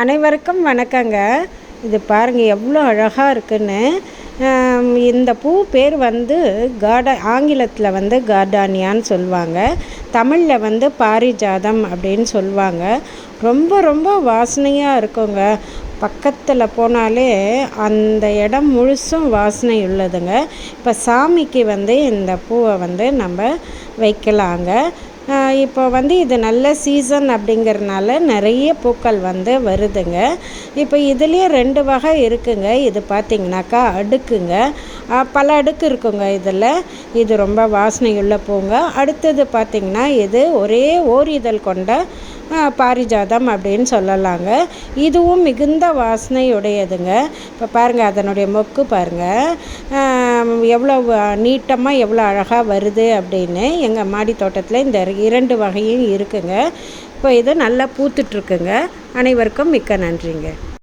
அனைவருக்கும் வணக்கங்க. இது பாருங்கள் எவ்வளோ அழகாக இருக்குன்னு. இந்த பூ பேர் வந்து ஆங்கிலத்தில் வந்து கார்டானியான்னு சொல்லுவாங்க. தமிழில் வந்து பாரிஜாதம் அப்படின்னு சொல்லுவாங்க. ரொம்ப ரொம்ப வாசனையாக இருக்குங்க. பக்கத்தில் போனாலே அந்த இடம் முழுசும் வாசனை உள்ளதுங்க. இப்போ சாமிக்கு வந்து இந்த பூவை வந்து நம்ம வைக்கலாங்க. இப்போ வந்து இது நல்ல சீசன் அப்படிங்கிறனால நிறைய பூக்கள் வந்து வருதுங்க. இப்போ இதுலேயே 2 வகை இருக்குங்க. இது பார்த்திங்கனாக்கா அடுக்குங்க. பல அடுக்கு இருக்குங்க இதில். இது ரொம்ப வாசனையுள்ள பூங்க. அடுத்தது பார்த்திங்கன்னா இது ஒரே ஓரிதழ் கொண்ட பாரிஜாதம் அப்படின்னு சொல்லலாங்க. இதுவும் மிகுந்த வாசனையுடையதுங்க. இப்போ பாருங்கள் அதனுடைய மொக்கு பாருங்கள் எவ்வளோ நீட்டமாக எவ்வளோ அழகாக வருது அப்படின்னு. எங்கள் மாடி தோட்டத்தில் இந்த 2 வகையும் இருக்குங்க. இப்போ இது நல்லா பூத்துட்ருக்குங்க. அனைவருக்கும் மிக்க நன்றிங்க.